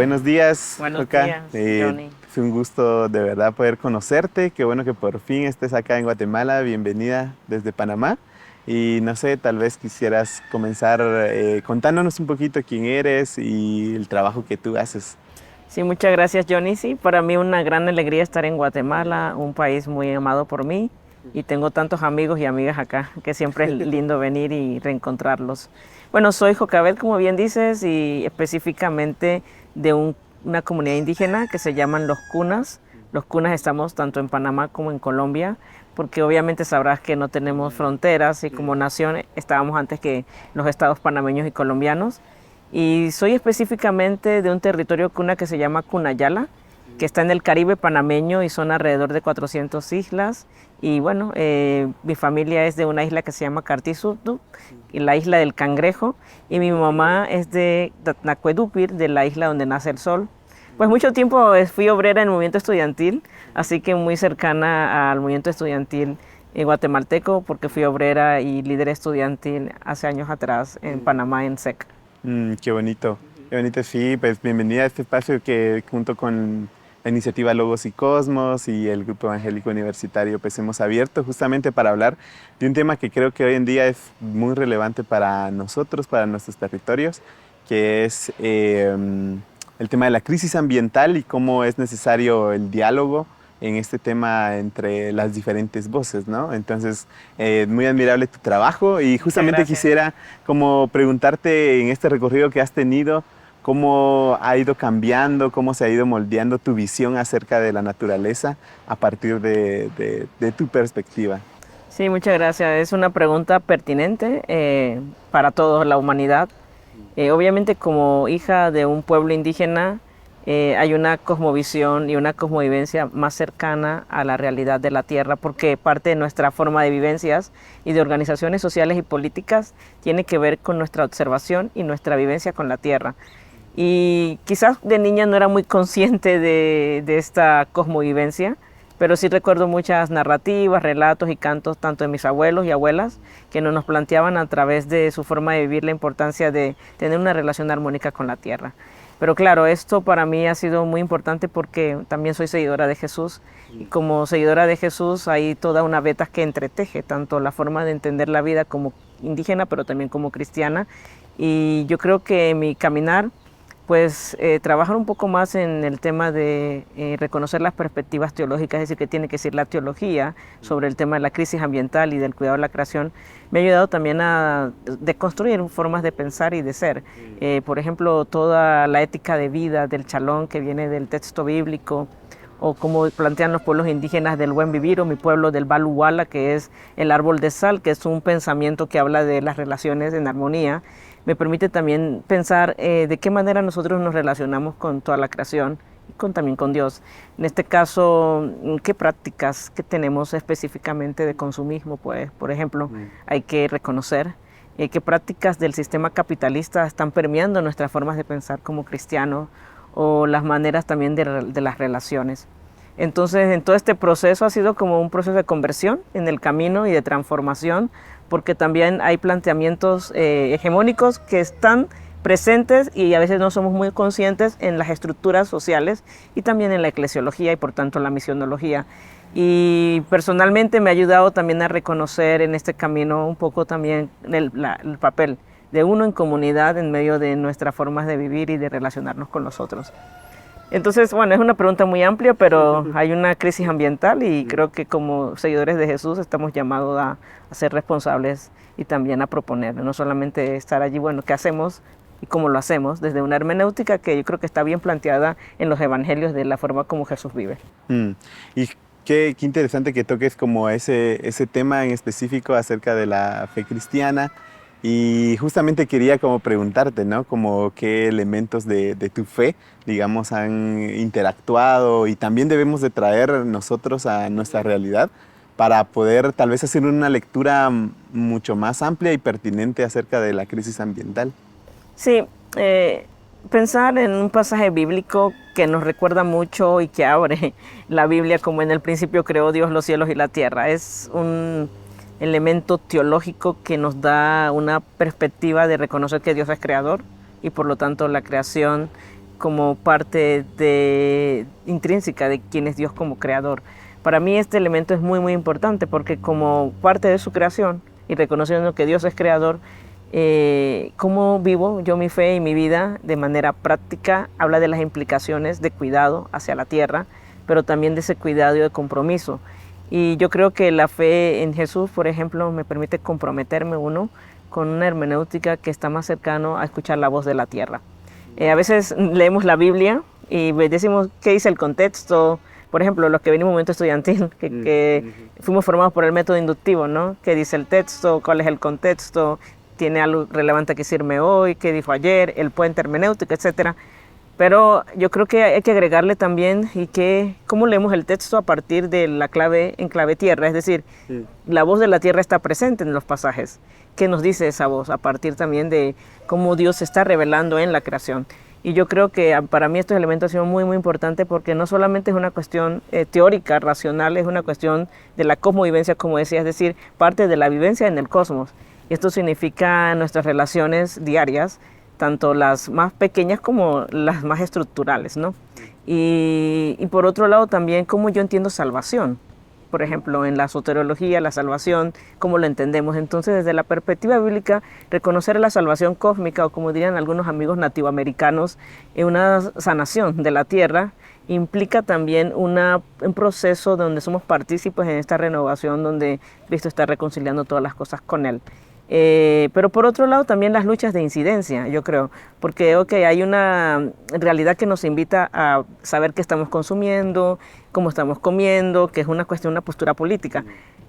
Buenos días, Buenos Joca. días, Johnny. Es un gusto de verdad poder conocerte. Qué bueno que por fin estés acá en Guatemala. Bienvenida desde Panamá. Y no sé, tal vez quisieras comenzar contándonos un poquito quién eres y el trabajo que tú haces. Sí, muchas gracias, Johnny. Sí, para mí una gran alegría estar en Guatemala, un país muy amado por mí. Y tengo tantos amigos y amigas acá que siempre es lindo venir y reencontrarlos. Bueno, soy Jocabet, como bien dices, y específicamente de una comunidad indígena que se llaman los Cunas. Los Cunas estamos tanto en Panamá como en Colombia, porque obviamente sabrás que no tenemos fronteras y como nación estábamos antes que los estados panameños y colombianos. Y soy específicamente de un territorio cuna que se llama Cunayala, que está en el Caribe panameño y son alrededor de 400 islas. Y bueno, mi familia es de una isla que se llama Cartizutú, y la isla del Cangrejo, y mi mamá es de Tatnacuedupir, de la isla donde nace el sol. Pues mucho tiempo fui obrera en el movimiento estudiantil, así que muy cercana al movimiento estudiantil guatemalteco, porque fui obrera y líder estudiantil hace años atrás en Panamá, en SEC. Qué bonito. Qué bonito, sí. Pues bienvenida a este espacio que junto con la iniciativa Logos y Cosmos y el Grupo Evangélico Universitario pues hemos abierto justamente para hablar de un tema que creo que hoy en día es muy relevante para nosotros, para nuestros territorios, que es el tema de la crisis ambiental y cómo es necesario el diálogo en este tema entre las diferentes voces, ¿no? Entonces, muy admirable tu trabajo y Muchas justamente gracias. quisiera como preguntarte en este recorrido que has tenido, cómo ha ido cambiando, cómo se ha ido moldeando tu visión acerca de la naturaleza a partir de tu perspectiva. Sí, muchas gracias. Es una pregunta pertinente para toda la humanidad. Obviamente, como hija de un pueblo indígena, hay una cosmovisión y una cosmovivencia más cercana a la realidad de la tierra, porque parte de nuestra forma de vivencias y de organizaciones sociales y políticas tiene que ver con nuestra observación y nuestra vivencia con la tierra. Y quizás de niña no era muy consciente de esta cosmovivencia, pero sí recuerdo muchas narrativas, relatos y cantos, tanto de mis abuelos y abuelas, que nos planteaban a través de su forma de vivir la importancia de tener una relación armónica con la tierra. Pero claro, esto para mí ha sido muy importante porque también soy seguidora de Jesús y como seguidora de Jesús hay toda una veta que entreteje tanto la forma de entender la vida como indígena, pero también como cristiana. Y yo creo que mi caminar pues trabajar un poco más en el tema de reconocer las perspectivas teológicas, es decir, que tiene que decir la teología sobre el tema de la crisis ambiental y del cuidado de la creación, me ha ayudado también a deconstruir formas de pensar y de ser. Por ejemplo, toda la ética de vida del chalón que viene del texto bíblico, o como plantean los pueblos indígenas del buen vivir, o mi pueblo del Baluwala, que es el árbol de sal, que es un pensamiento que habla de las relaciones en armonía, me permite también pensar de qué manera nosotros nos relacionamos con toda la creación y también con Dios. En este caso, ¿qué prácticas que tenemos específicamente de consumismo? Pues, por ejemplo, hay que reconocer qué prácticas del sistema capitalista están permeando nuestras formas de pensar como cristianos o las maneras también de las relaciones. Entonces, en todo este proceso ha sido como un proceso de conversión en el camino y de transformación, porque también hay planteamientos hegemónicos que están presentes y a veces no somos muy conscientes en las estructuras sociales y también en la eclesiología y por tanto la misionología. Y personalmente me ha ayudado también a reconocer en este camino un poco también el papel de uno en comunidad en medio de nuestras formas de vivir y de relacionarnos con los otros. Entonces, bueno, es una pregunta muy amplia, pero hay una crisis ambiental y creo que como seguidores de Jesús estamos llamados a ser responsables y también a proponer, no solamente estar allí, bueno, ¿qué hacemos y cómo lo hacemos? Desde una hermenéutica que yo creo que está bien planteada en los evangelios de la forma como Jesús vive. Mm, Y qué interesante que toques como ese tema en específico acerca de la fe cristiana. Y justamente quería como preguntarte, ¿no? Como qué elementos de tu fe, digamos, han interactuado y también debemos de traer nosotros a nuestra realidad para poder tal vez hacer una lectura mucho más amplia y pertinente acerca de la crisis ambiental. Sí, pensar en un pasaje bíblico que nos recuerda mucho y que abre la Biblia como en el principio creó Dios los cielos y la tierra. Es un elemento teológico que nos da una perspectiva de reconocer que Dios es creador y por lo tanto la creación como parte intrínseca de quién es Dios como creador. Para mí este elemento es muy, muy importante porque como parte de su creación y reconociendo que Dios es creador, cómo vivo yo mi fe y mi vida de manera práctica, habla de las implicaciones de cuidado hacia la tierra, pero también de ese cuidado y de compromiso. Y yo creo que la fe en Jesús, por ejemplo, me permite comprometerme con una hermenéutica que está más cercano a escuchar la voz de la tierra. A veces leemos la Biblia y decimos qué dice el contexto. Por ejemplo, los que venimos en momento estudiantil, que fuimos formados por el método inductivo, ¿no? ¿Qué dice el texto? ¿Cuál es el contexto? ¿Tiene algo relevante que decirme hoy? ¿Qué dijo ayer? El puente hermenéutico, etcétera. Pero yo creo que hay que agregarle también cómo leemos el texto a partir de la clave en clave tierra. Es decir, la voz de la tierra está presente en los pasajes. ¿Qué nos dice esa voz? A partir también de cómo Dios se está revelando en la creación. Y yo creo que para mí estos elementos han sido muy, muy importantes porque no solamente es una cuestión teórica, racional, es una cuestión de la cosmovivencia, como decía, es decir, parte de la vivencia en el cosmos. Y esto significa nuestras relaciones diarias, tanto las más pequeñas como las más estructurales, ¿no? Y por otro lado también cómo yo entiendo salvación. Por ejemplo, en la soteriología, la salvación, cómo lo entendemos. Entonces, desde la perspectiva bíblica, reconocer la salvación cósmica, o como dirían algunos amigos nativoamericanos, una sanación de la tierra, implica también un proceso donde somos partícipes en esta renovación, donde Cristo está reconciliando todas las cosas con Él. Pero por otro lado también las luchas de incidencia, yo creo, porque hay una realidad que nos invita a saber qué estamos consumiendo, cómo estamos comiendo, que es una cuestión, una postura política,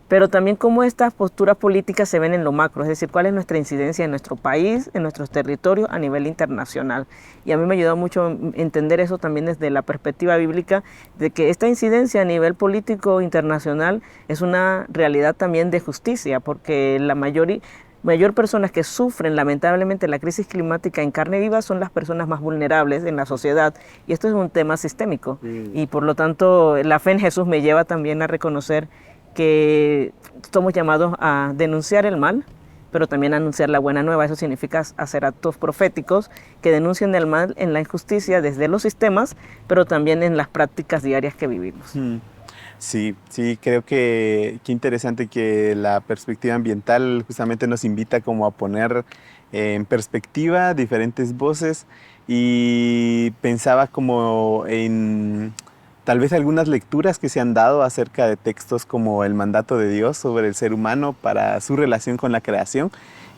pero también cómo estas posturas políticas se ven en lo macro, es decir, cuál es nuestra incidencia en nuestro país, en nuestros territorios a nivel internacional. Y a mí me ha ayudado mucho entender eso también desde la perspectiva bíblica, de que esta incidencia a nivel político internacional es una realidad también de justicia, porque la mayor personas que sufren lamentablemente la crisis climática en carne viva son las personas más vulnerables en la sociedad, y esto es un tema sistémico y por lo tanto la fe en Jesús me lleva también a reconocer que somos llamados a denunciar el mal, pero también a anunciar la buena nueva. Eso significa hacer actos proféticos que denuncien el mal en la injusticia desde los sistemas, pero también en las prácticas diarias que vivimos. Sí, creo que qué interesante que la perspectiva ambiental justamente nos invita como a poner en perspectiva diferentes voces, y pensaba como en tal vez algunas lecturas que se han dado acerca de textos como el mandato de Dios sobre el ser humano para su relación con la creación,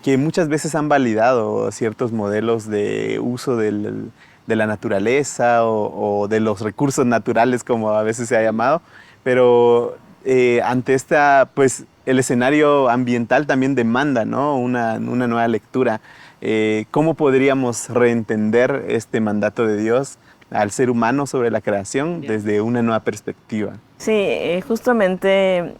que muchas veces han validado ciertos modelos de uso de la naturaleza o de los recursos naturales, como a veces se ha llamado. Pero ante pues el escenario ambiental también demanda, ¿no?, una nueva lectura. ¿Cómo podríamos reentender este mandato de Dios al ser humano sobre la creación desde una nueva perspectiva? Sí, justamente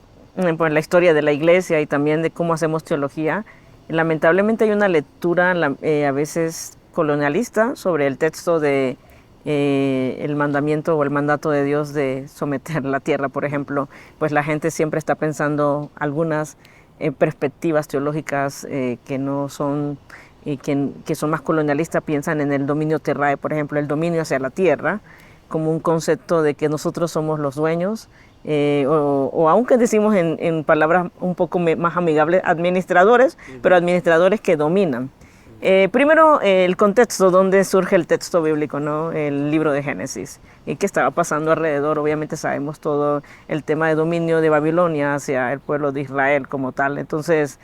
por la historia de la iglesia y también de cómo hacemos teología, lamentablemente hay una lectura a veces colonialista sobre el texto de el mandamiento o el mandato de Dios de someter la tierra, por ejemplo. Pues la gente siempre está pensando algunas perspectivas teológicas que no son, que son más colonialistas, piensan en el dominio terrae, por ejemplo, el dominio hacia la tierra, como un concepto de que nosotros somos los dueños, o aunque decimos en palabras un poco más amigables, administradores, pero administradores que dominan. Primero, el contexto donde surge el texto bíblico, ¿no? El libro de Génesis, y qué estaba pasando alrededor. Obviamente sabemos todo el tema de dominio de Babilonia hacia el pueblo de Israel como tal. Entonces,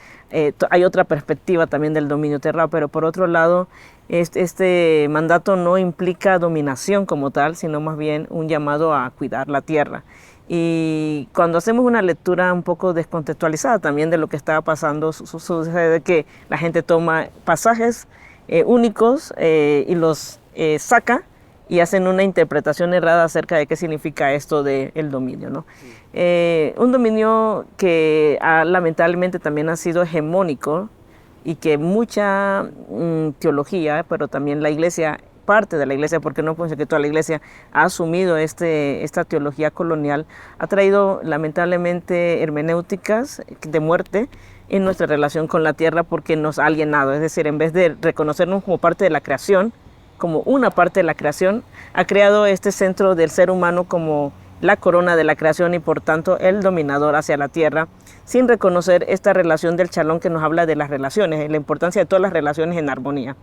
hay otra perspectiva también del dominio terrenal, pero por otro lado, este mandato no implica dominación como tal, sino más bien un llamado a cuidar la tierra. Y cuando hacemos una lectura un poco descontextualizada también de lo que estaba pasando, sucede que la gente toma pasajes únicos y los saca y hacen una interpretación errada acerca de qué significa esto del dominio, ¿no? Un dominio que lamentablemente también ha sido hegemónico, y que mucha teología, pero también la iglesia, parte de la iglesia, porque no puede ser que toda la iglesia ha asumido esta teología colonial, ha traído lamentablemente hermenéuticas de muerte en nuestra relación con la tierra, porque nos ha alienado. Es decir, en vez de reconocernos como parte de la creación como una parte de la creación, ha creado este centro del ser humano como la corona de la creación y por tanto el dominador hacia la tierra, sin reconocer esta relación del Shalom que nos habla de las relaciones, la importancia de todas las relaciones en armonía.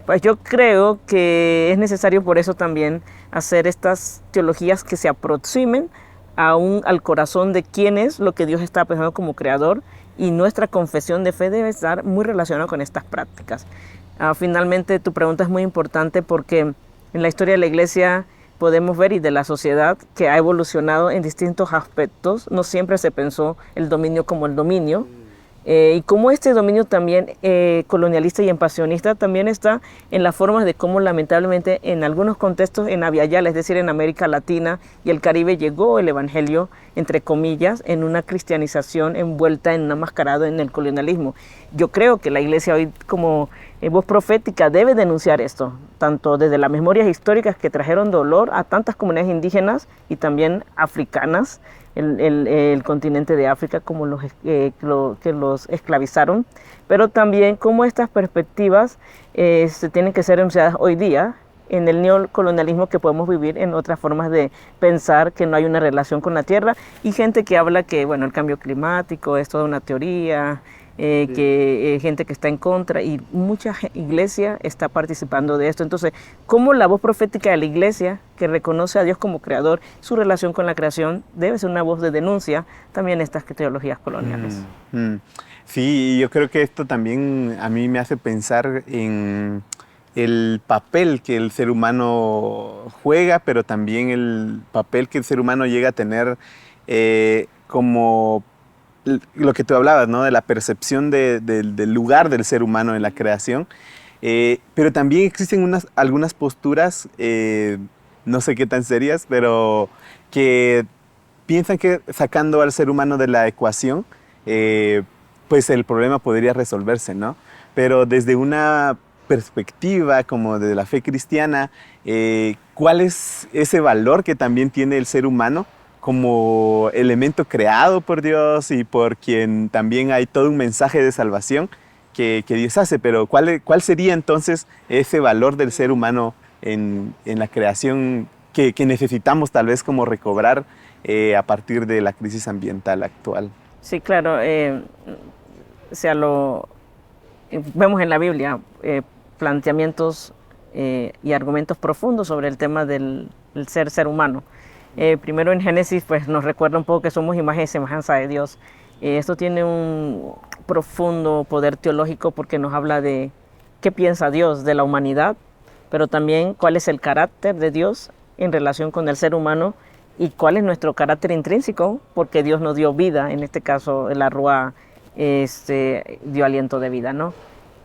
Pues yo creo que es necesario por eso también hacer estas teologías que se aproximen al corazón de quién es lo que Dios está pensando como creador, y nuestra confesión de fe debe estar muy relacionada con estas prácticas. Finalmente, tu pregunta es muy importante porque en la historia de la Iglesia podemos ver y de la sociedad que ha evolucionado en distintos aspectos. No siempre se pensó el dominio como el dominio. Y como este dominio también colonialista y expansionista también está en la forma de cómo lamentablemente en algunos contextos en Aviala, es decir, en América Latina y el Caribe, llegó el evangelio, entre comillas, en una cristianización envuelta en un mascarado en el colonialismo. Yo creo que la Iglesia hoy como voz profética debe denunciar esto, tanto desde las memorias históricas que trajeron dolor a tantas comunidades indígenas y también africanas, el continente de África, como que los esclavizaron, pero también cómo estas perspectivas se tienen que ser denunciadas hoy día en el neocolonialismo, que podemos vivir en otras formas de pensar que no hay una relación con la tierra, y gente que habla que bueno, el cambio climático es toda una teoría, gente que está en contra, y mucha iglesia está participando de esto. Entonces, ¿cómo la voz profética de la iglesia, que reconoce a Dios como creador, su relación con la creación, debe ser una voz de denuncia también estas teologías coloniales? Sí, yo creo que esto también a mí me hace pensar en el papel que el ser humano juega, pero también el papel que el ser humano llega a tener como lo que tú hablabas, ¿no? De la percepción del lugar del ser humano en la creación. Pero también existen algunas posturas, no sé qué tan serias, pero que piensan que sacando al ser humano de la ecuación, pues el problema podría resolverse, ¿no? Pero desde una perspectiva como de la fe cristiana, ¿cuál es ese valor que también tiene el ser humano como elemento creado por Dios y por quien también hay todo un mensaje de salvación que Dios hace? Pero ¿cuál sería entonces ese valor del ser humano en la creación que necesitamos tal vez como recobrar a partir de la crisis ambiental actual? Sí, claro. Vemos en la Biblia planteamientos y argumentos profundos sobre el tema del ser humano. Primero en Génesis pues nos recuerda un poco que somos imagen y semejanza de Dios. Esto tiene un profundo poder teológico porque nos habla de qué piensa Dios de la humanidad, pero también cuál es el carácter de Dios en relación con el ser humano y cuál es nuestro carácter intrínseco, porque Dios nos dio vida, en este caso el Ruach dio aliento de vida, ¿no?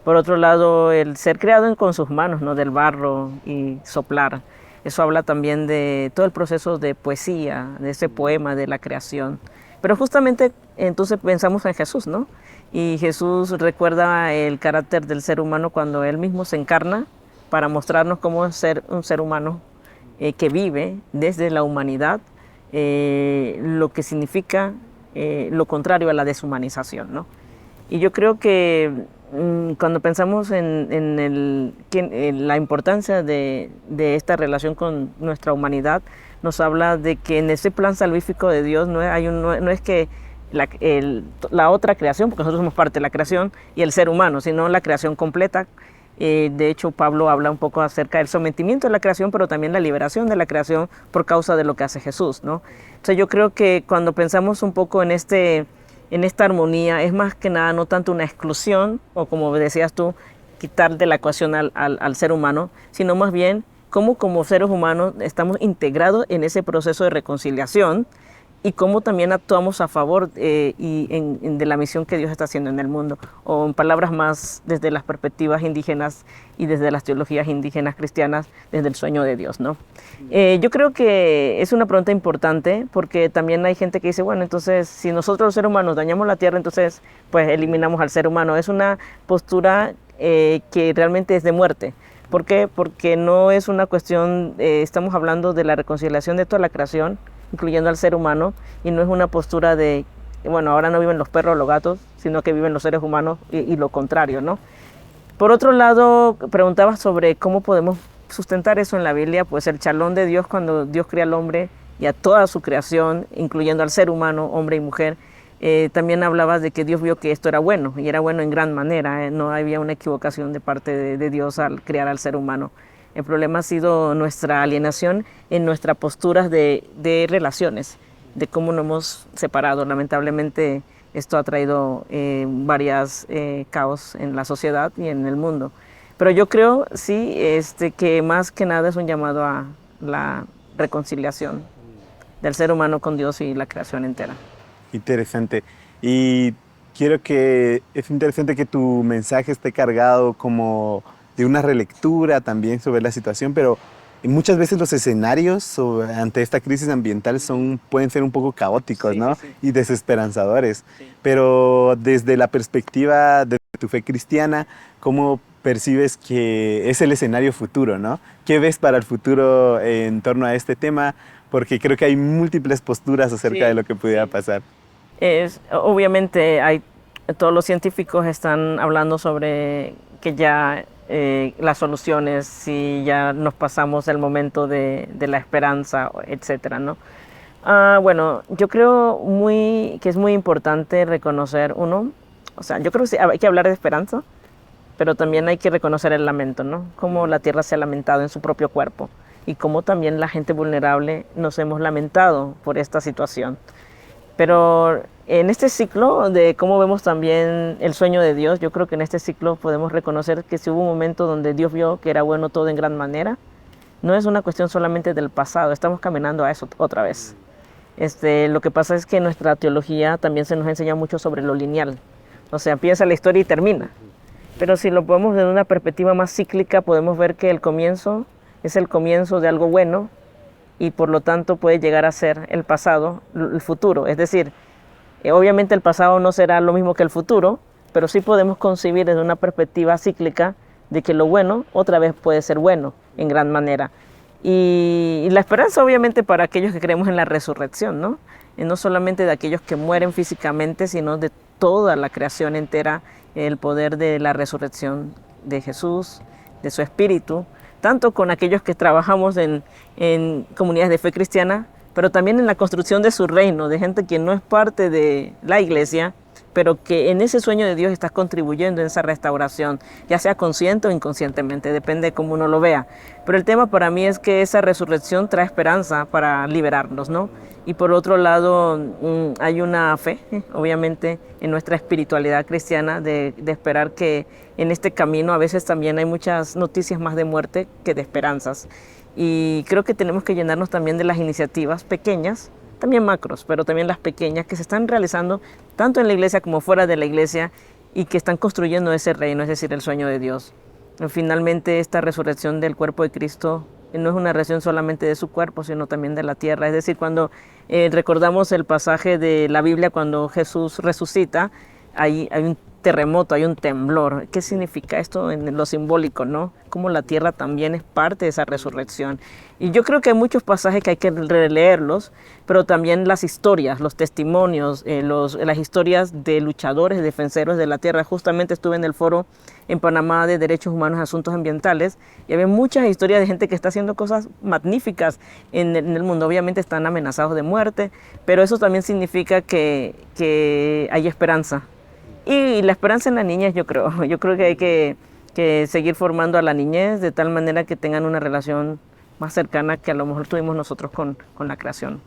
Por otro lado, el ser creado con sus manos, ¿no? Del barro y soplar. Eso habla también de todo el proceso de poesía, de ese poema de la creación. Pero justamente entonces pensamos en Jesús, ¿no? Y Jesús recuerda el carácter del ser humano cuando Él mismo se encarna para mostrarnos cómo es ser un ser humano que vive desde la humanidad, lo que significa lo contrario a la deshumanización, ¿no? Y yo creo que cuando pensamos en la importancia de esta relación con nuestra humanidad, nos habla de que en ese plan salvífico de Dios no es que la otra creación, porque nosotros somos parte de la creación y el ser humano, sino la creación completa. De hecho, Pablo habla un poco acerca del sometimiento de la creación, pero también la liberación de la creación por causa de lo que hace Jesús, ¿no? Entonces yo creo que cuando pensamos un poco en esta armonía, es más que nada no tanto una exclusión, o como decías tú, quitar de la ecuación al ser humano, sino más bien cómo como seres humanos estamos integrados en ese proceso de reconciliación y cómo también actuamos a favor de la misión que Dios está haciendo en el mundo, o en palabras más desde las perspectivas indígenas y desde las teologías indígenas cristianas, desde el sueño de Dios, ¿no? Yo creo que es una pregunta importante porque también hay gente que dice, bueno, entonces si nosotros los seres humanos dañamos la tierra, entonces pues eliminamos al ser humano. Es una postura que realmente es de muerte. ¿Por qué? Porque no es una cuestión, estamos hablando de la reconciliación de toda la creación, incluyendo al ser humano, y no es una postura de, bueno, ahora no viven los perros o los gatos, sino que viven los seres humanos y lo contrario, ¿no? Por otro lado, preguntabas sobre cómo podemos sustentar eso en la Biblia, pues el chalón de Dios cuando Dios crea al hombre y a toda su creación, incluyendo al ser humano, hombre y mujer, también hablaba de que Dios vio que esto era bueno, y era bueno en gran manera, no había una equivocación de parte de Dios al crear al ser humano. El problema ha sido nuestra alienación en nuestras posturas de relaciones, de cómo nos hemos separado. Lamentablemente esto ha traído varias caos en la sociedad y en el mundo. Pero yo creo, sí, que más que nada es un llamado a la reconciliación del ser humano con Dios y la creación entera. Interesante. Y es interesante que tu mensaje esté cargado como de una relectura también sobre la situación, pero muchas veces los escenarios ante esta crisis ambiental pueden ser un poco caóticos, Sí, ¿no? sí, sí. Y desesperanzadores. Sí. Pero desde la perspectiva de tu fe cristiana, ¿cómo percibes que es el escenario futuro, ¿no? ¿Qué ves para el futuro en torno a este tema? Porque creo que hay múltiples posturas acerca Sí, de lo que pudiera sí. pasar. Obviamente todos los científicos están hablando sobre que ya las soluciones, si ya nos pasamos el momento de la esperanza, etcétera, ¿no? Bueno, yo creo que es muy importante reconocer o sea, yo creo que sí, hay que hablar de esperanza, pero también hay que reconocer el lamento, ¿no? Cómo la tierra se ha lamentado en su propio cuerpo y cómo también la gente vulnerable nos hemos lamentado por esta situación. Pero en este ciclo de cómo vemos también el sueño de Dios, yo creo que en este ciclo podemos reconocer que si hubo un momento donde Dios vio que era bueno todo en gran manera, no es una cuestión solamente del pasado, estamos caminando a eso otra vez. Lo que pasa es que nuestra teología también se nos enseña mucho sobre lo lineal, o sea, empieza la historia y termina. Pero si lo podemos desde una perspectiva más cíclica, podemos ver que el comienzo es el comienzo de algo bueno, y por lo tanto puede llegar a ser el pasado, el futuro. Es decir, obviamente el pasado no será lo mismo que el futuro, pero sí podemos concebir desde una perspectiva cíclica de que lo bueno otra vez puede ser bueno en gran manera. Y la esperanza obviamente para aquellos que creemos en la resurrección, ¿no? Y no solamente de aquellos que mueren físicamente, sino de toda la creación entera, el poder de la resurrección de Jesús, de su Espíritu, tanto con aquellos que trabajamos en comunidades de fe cristiana, pero también en la construcción de su reino, de gente que no es parte de la iglesia, pero que en ese sueño de Dios está contribuyendo en esa restauración, ya sea consciente o inconscientemente, depende de cómo uno lo vea. Pero el tema para mí es que esa resurrección trae esperanza para liberarnos, ¿no? Y por otro lado, hay una fe, obviamente, en nuestra espiritualidad cristiana de esperar que en este camino a veces también hay muchas noticias más de muerte que de esperanzas. Y creo que tenemos que llenarnos también de las iniciativas pequeñas, también macros, pero también las pequeñas que se están realizando tanto en la iglesia como fuera de la iglesia y que están construyendo ese reino, es decir, el sueño de Dios. Finalmente, esta resurrección del cuerpo de Cristo no es una resurrección solamente de su cuerpo, sino también de la tierra. Es decir, cuando recordamos el pasaje de la Biblia, cuando Jesús resucita, hay un terremoto, hay un temblor. ¿Qué significa esto en lo simbólico, no? Como la tierra también es parte de esa resurrección. Y yo creo que hay muchos pasajes que hay que releerlos, pero también las historias, los testimonios, las historias de luchadores, defensores de la tierra. Justamente estuve en el foro en Panamá de Derechos Humanos y Asuntos Ambientales y había muchas historias de gente que está haciendo cosas magníficas en el mundo. Obviamente están amenazados de muerte, pero eso también significa que hay esperanza. Y la esperanza en la niñez, yo creo que hay que seguir formando a la niñez de tal manera que tengan una relación más cercana que a lo mejor tuvimos nosotros con la creación.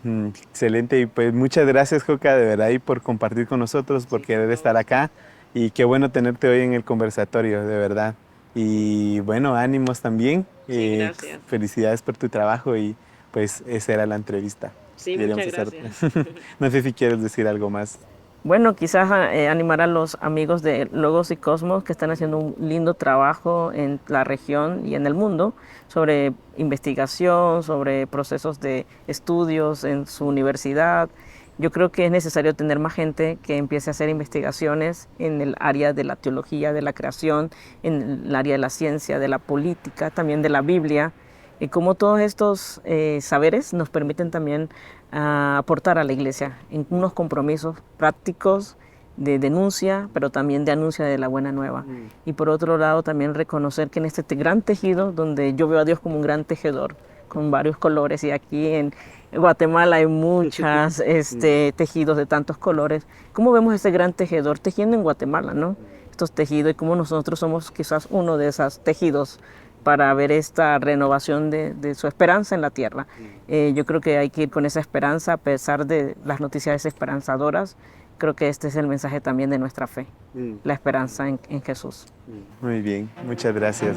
Excelente, y pues muchas gracias, Joca, de verdad, y por compartir con nosotros, por querer estar acá, y qué bueno tenerte hoy en el conversatorio, de verdad. Y bueno, ánimos también. Sí, gracias. Felicidades por tu trabajo y pues esa era la entrevista. Sí, Deberíamos muchas hacer- gracias. No sé si quieres decir algo más. Bueno, quizás animar a los amigos de Logos y Cosmos que están haciendo un lindo trabajo en la región y en el mundo sobre investigación, sobre procesos de estudios en su universidad. Yo creo que es necesario tener más gente que empiece a hacer investigaciones en el área de la teología, de la creación, en el área de la ciencia, de la política, también de la Biblia, y cómo todos estos saberes nos permiten también aportar a la iglesia en unos compromisos prácticos de denuncia, pero también de anuncio de la buena nueva. Y por otro lado, también reconocer que en este gran tejido, donde yo veo a Dios como un gran tejedor, con varios colores, y aquí en Guatemala hay muchos tejidos de tantos colores. ¿Cómo vemos ese gran tejedor tejiendo en Guatemala, no? Estos tejidos, y cómo nosotros somos quizás uno de esos tejidos para ver esta renovación de su esperanza en la tierra. Yo creo que hay que ir con esa esperanza, a pesar de las noticias desesperanzadoras. Creo que este es el mensaje también de nuestra fe, la esperanza en Jesús. Muy bien, muchas gracias.